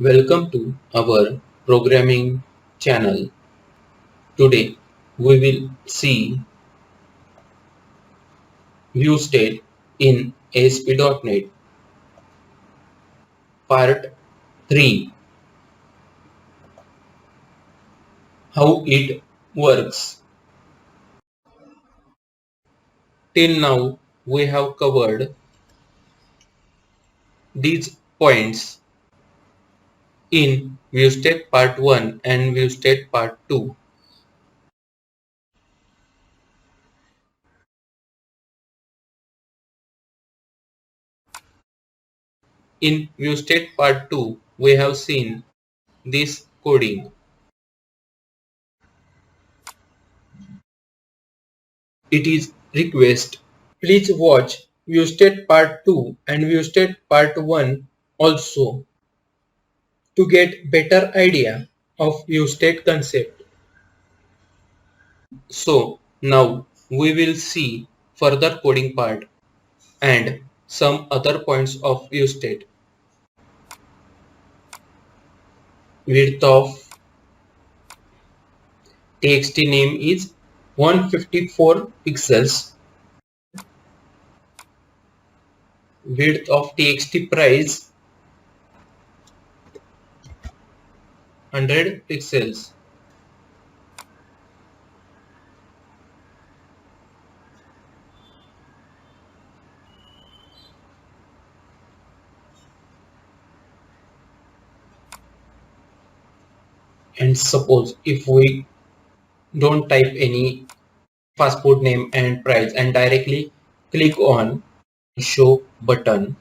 Welcome to our programming channel. Today we will see ViewState in ASP.NET Part 3, how it works. Till now we have covered these points in ViewState Part 1 and ViewState Part 2. In ViewState Part 2 we have seen this coding. It is request. Please watch ViewState Part 2 and ViewState Part 1 also to get better idea of ViewState concept. So now we will see further coding part and some other points of ViewState. Width of txt name is 154 pixels. Width of txt price 100 pixels. And suppose if we don't type any fast food name and price and directly click on show button,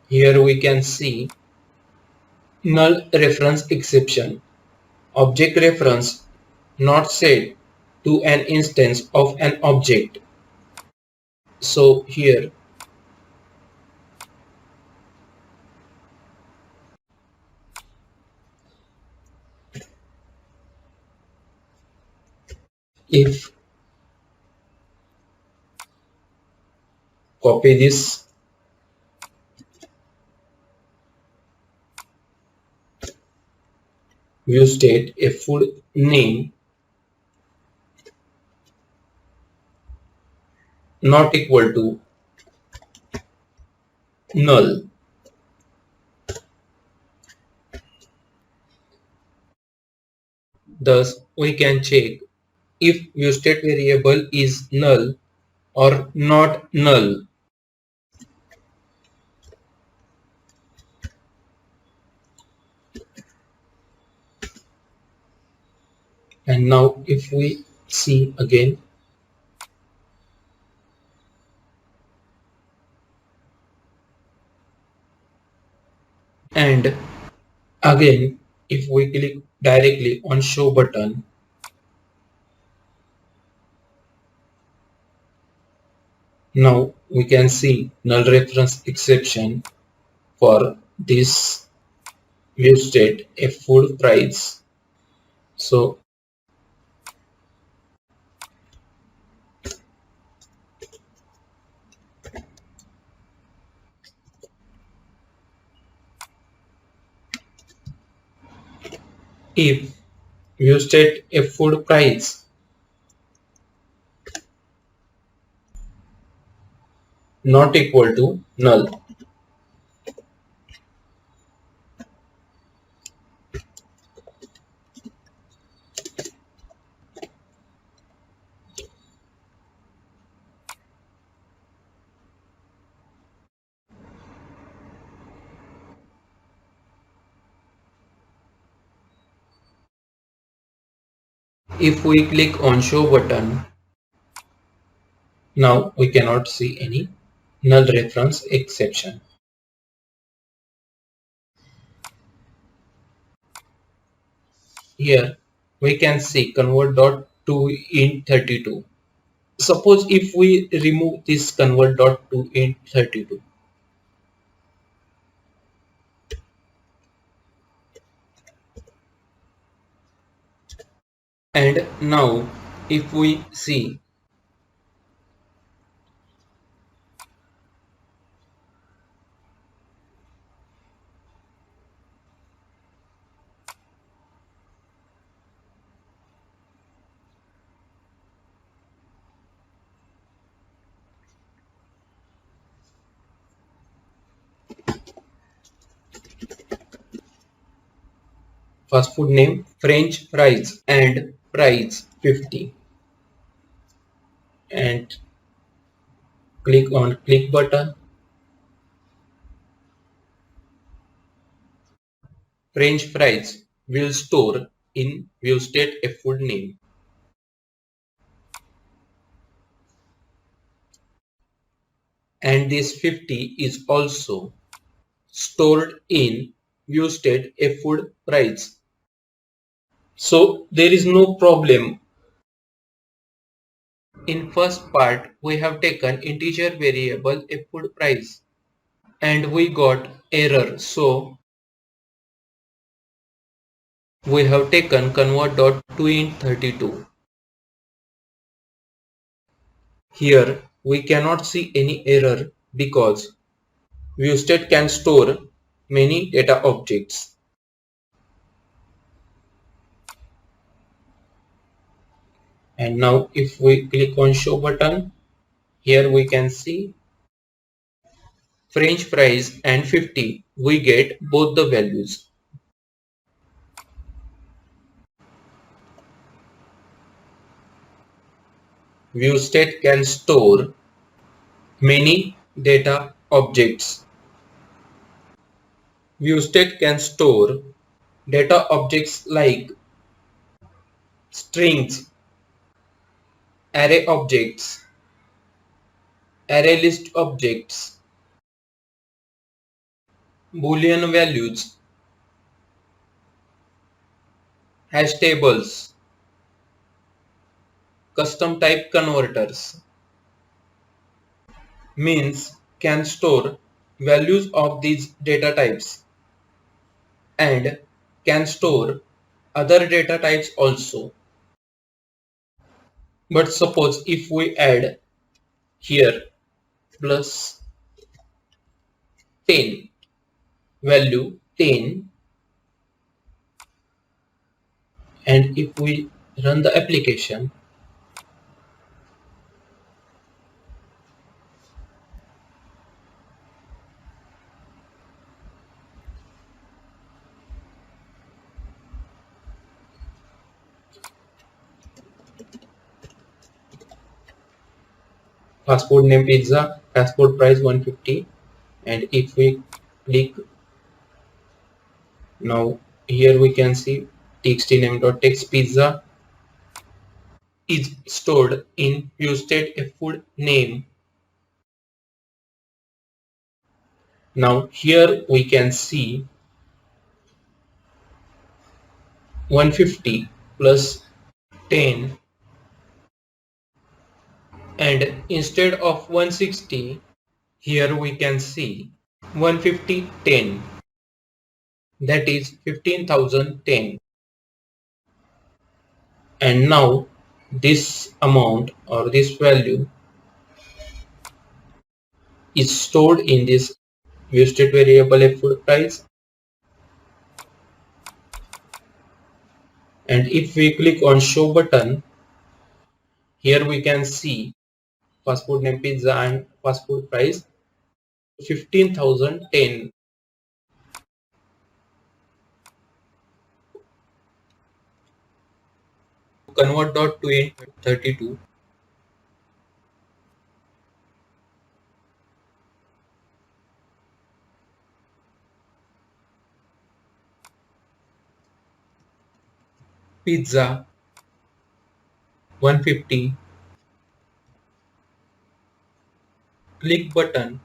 here we can see null reference exception. Object reference not set to an instance of an object. So here if copy this view state a full name not equal to null, thus we can check if view state variable is null or not null. And now if we see again, and again if we click directly on show button, now we can see null reference exception for this view state a full price. So if view state a full price not equal to null, if we click on show button, now we cannot see any null reference exception. Here we can see convert dot to int 32. Suppose if we remove this convert dot to int 32, and now if we see fast food name French fries and price 50, and click on click button. French fries will store in ViewState a food name, and this 50 is also stored in ViewState a food price. So there is no problem. In first part we have taken integer variable a food price and we got error, so we have taken convert.toInt32. Here we cannot see any error because ViewState can store many data objects. And now if we click on show button, here we can see French fries and 50. We get both the values. ViewState can store many data objects. ViewState can store data objects like strings, array objects, array list objects, boolean values, hash tables, custom type converters. Means can store values of these data types and can store other data types also. But suppose if we add here plus 10, value 10, and if we run the application, fast food name pizza, fast food price 150, and if we click now, here we can see txt name.text pizza is stored in ViewState a food name. Now here we can see 150 plus 10, and instead of 160 here we can see 150 10, that is 15,010. And now this amount or this value is stored in this ViewState variable a food price, and if we click on show button, here we can see fast food name pizza and fast food price 15,010. Convert.toInt32. Pizza 150, click button,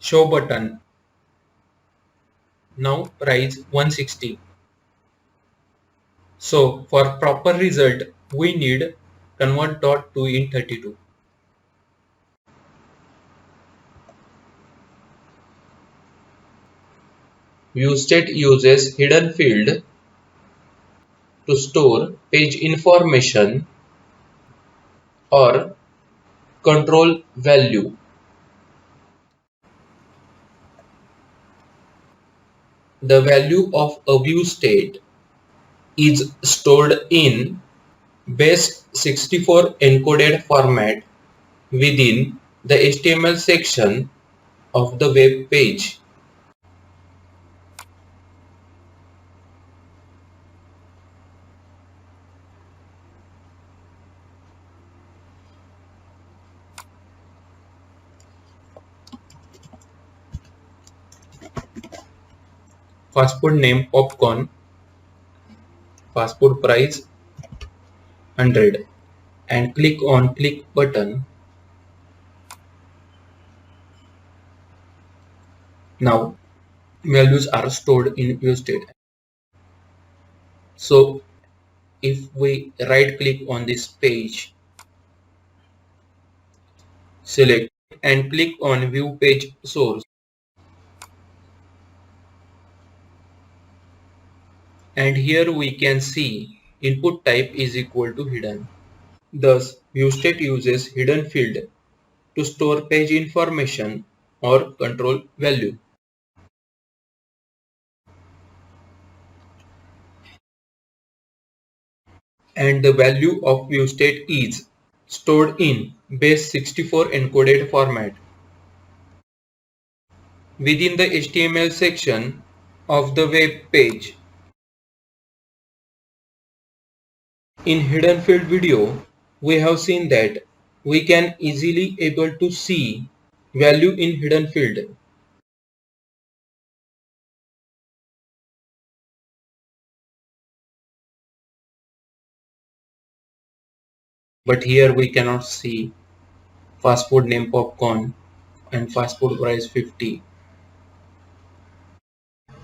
show button, now price 160. So for proper result we need convert.toInt32. ViewState uses hidden field to store page information or control value. The value of a ViewState is stored in base64 encoded format within the HTML section of the web page. fast food name popcorn, fast food price 100, and click on click button. Now values are stored in ViewState. So if we right click on this page, select and click on view page source, and here we can see input type is equal to hidden. Thus ViewState uses hidden field to store page information or control value. And the value of ViewState is stored in base64 encoded format within the HTML section of the web page. In hidden field video, we have seen that we can easily able to see value in hidden field. But here we cannot see fast food name popcorn and fast food price 50.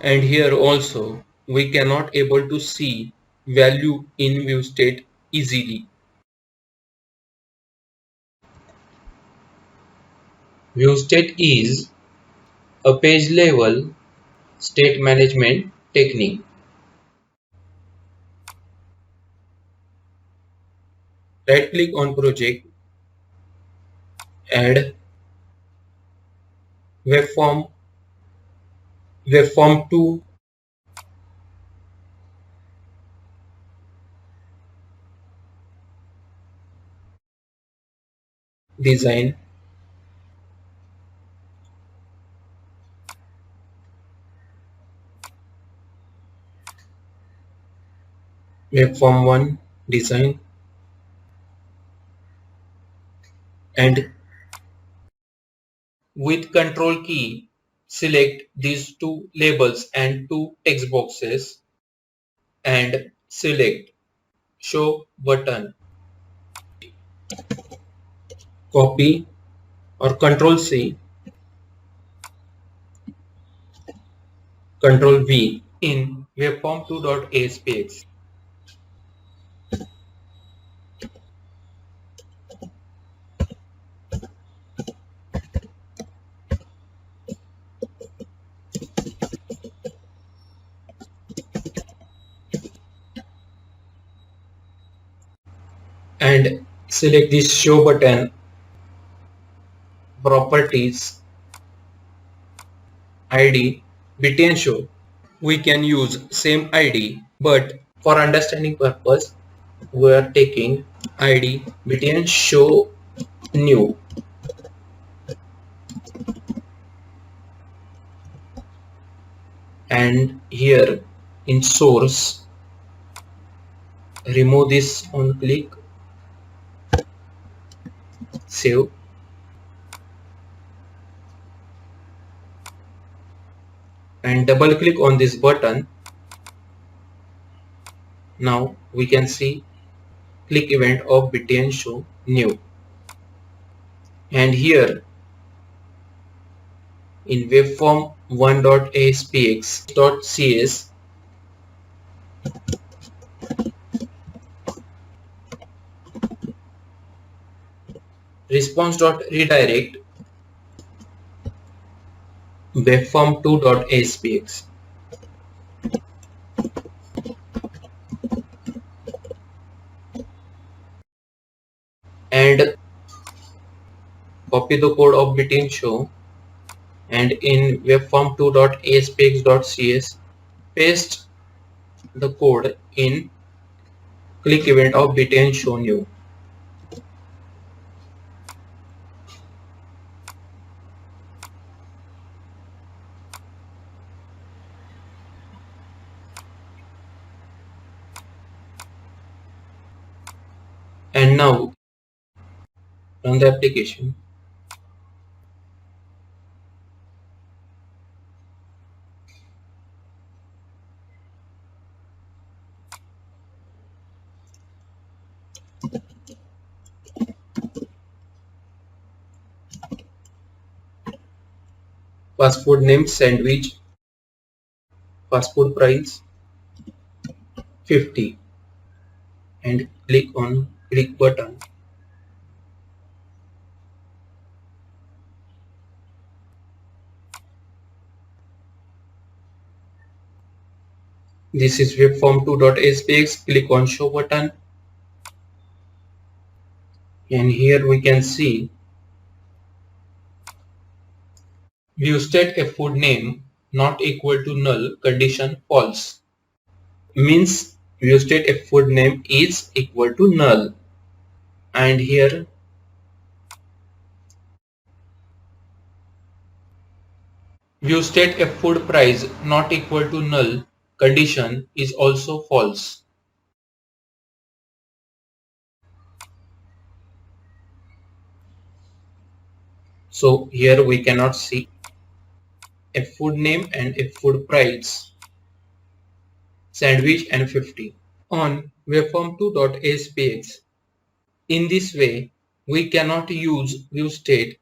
And here also we cannot able to see value in view state easily. View state is a page level state management technique. Right click on project, add webform, webform 2, design, webform 1, design, and with control key select these two labels and two text boxes and select show button. Copy or control C, control V in webform2.aspx. And select this show button, properties, ID, btn show. We can use same ID, but for understanding purpose we are taking ID btn show new, and here in source remove this on click, save, and double click on this button. Now we can see click event of btn show new, and here in webform 1.aspx.cs response.redirect webform2.aspx, and copy the code of btn show, and in webform2.aspx.cs paste the code in click event of btn show new. And now run the application. Fast food name sandwich, fast food price 50 and click on click button. This is webform2.spx. Click on show button and here we can see view state a food name not equal to null condition false. Means view state a food name is equal to null, and here view state a food price not equal to null condition is also false. So here we cannot see a food name and a food price, sandwich and 50 on waveform2.spx. In this way, we cannot use ViewState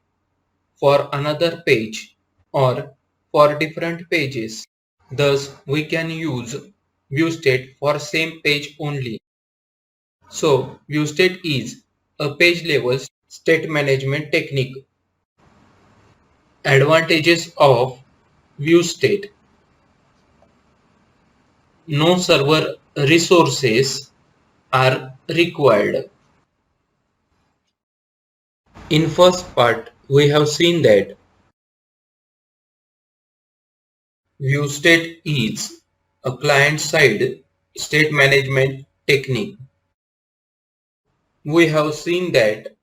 for another page or for different pages. Thus, we can use ViewState for same page only. So, ViewState is a page level state management technique. Advantages of ViewState: no server resources are required. In first part, we have seen that ViewState is a client-side state management technique. We have seen that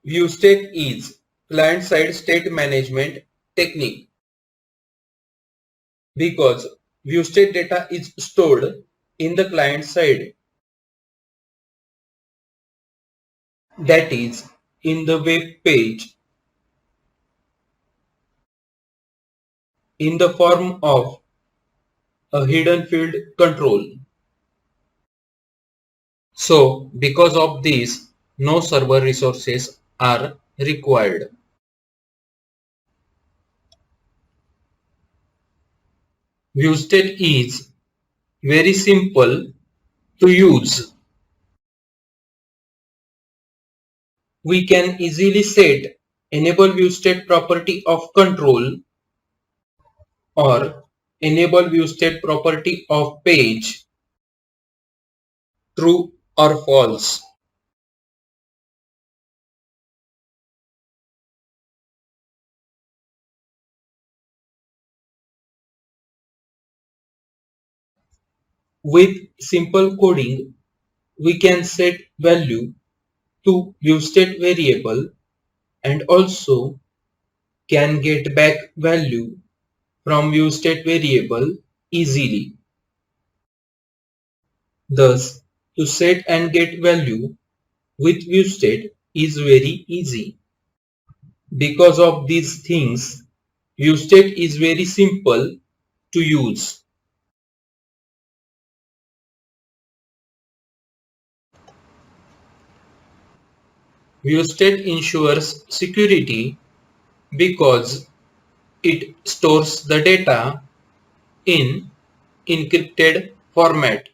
ViewState is client-side state management technique because ViewState data is stored in the client side, that is in the web page, in the form of a hidden field control. So because of this, no server resources are required. ViewState is very simple to use. We can easily set enable ViewState property of control or enable ViewState property of page, true or false. With simple coding, we can set value to ViewState variable and also can get back value from ViewState variable easily. Thus, to set and get value with ViewState is very easy. Because of these things, ViewState is very simple to use. ViewState ensures security because it stores the data in encrypted format.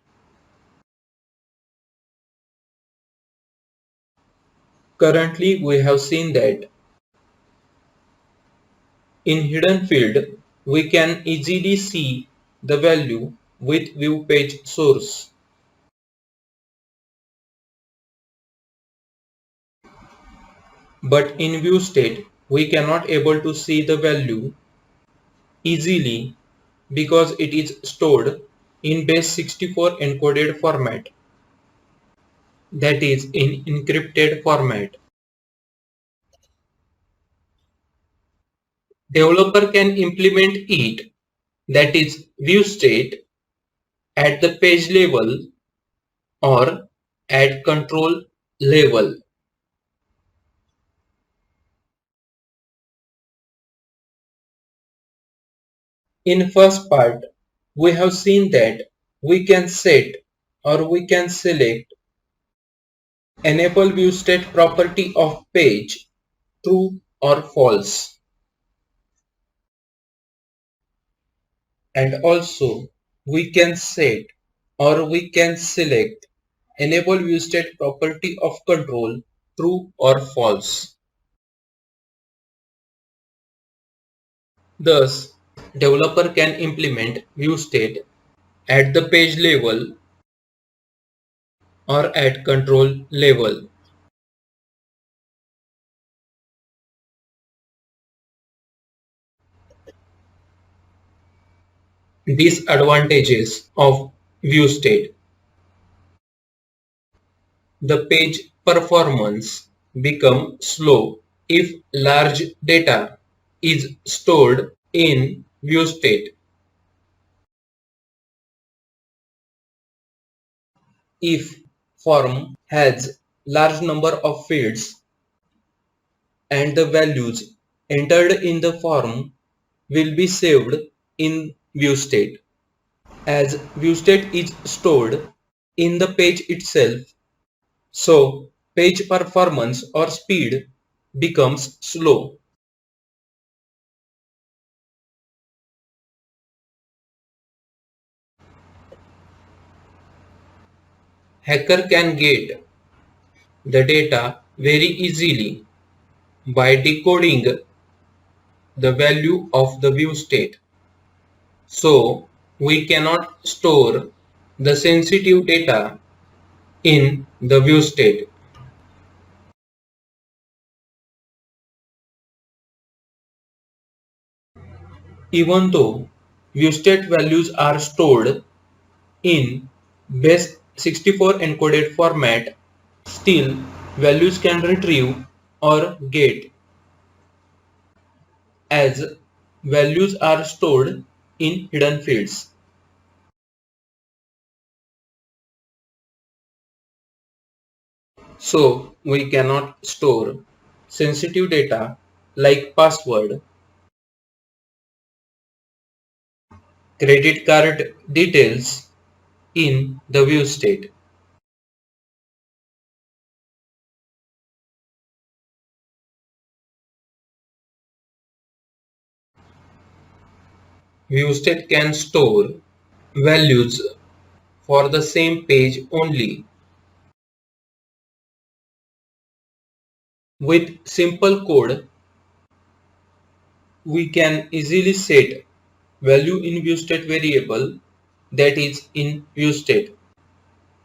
Currently, we have seen that in hidden field, we can easily see the value with view page source. But in view state, we cannot able to see the value easily because it is stored in base 64 encoded format, that is in encrypted format. Developer can implement it, that is view state, at the page level or at control level. In first part, we have seen that we can set or we can select Enable ViewState property of page true or false. And also we can set or we can select enable ViewState property of control true or false. Thus, developer can implement ViewState at the page level or at control level. Disadvantages of ViewState. The page performance become slow if large data is stored in ViewState. If form has large number of fields and the values entered in the form will be saved in ViewState. As ViewState is stored in the page itself, so page performance or speed becomes slow. Hacker can get the data very easily by decoding the value of the ViewState. So we cannot store the sensitive data in the ViewState. Even though ViewState values are stored in base 64 encoded format, still values can retrieve or get as values are stored in hidden fields. So we cannot store sensitive data like password, credit card details in the ViewState. ViewState can store values for the same page only. With simple code, we can easily set value in ViewState variable that is in ViewState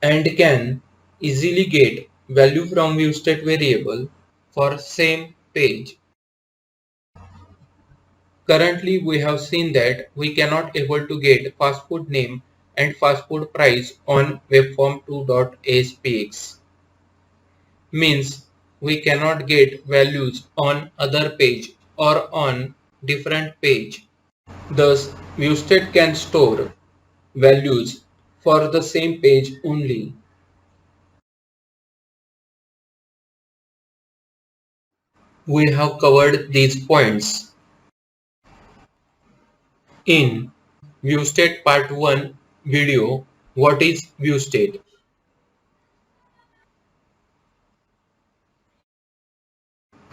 and can easily get value from ViewState variable for same page. Currently we have seen that we cannot able to get fast food name and fast food price on webform2.aspx. Means we cannot get values on other page or on different page. Thus ViewState can store values for the same page only. We have covered these points in ViewState Part 1 video. What is ViewState?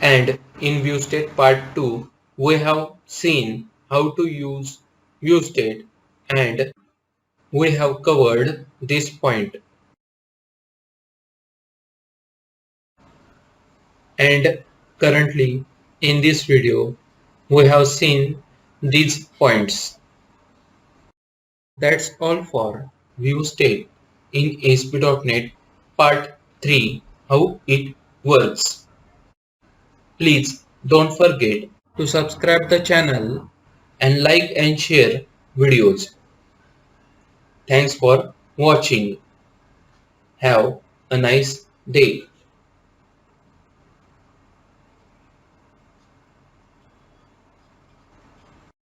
And in ViewState Part 2 we have seen how to use ViewState and we have covered this point. And currently in this video we have seen these points. That's all for ViewState in ASP.NET Part 3, how it works. Please don't forget to subscribe the channel and like and share videos. Thanks for watching. Have a nice day.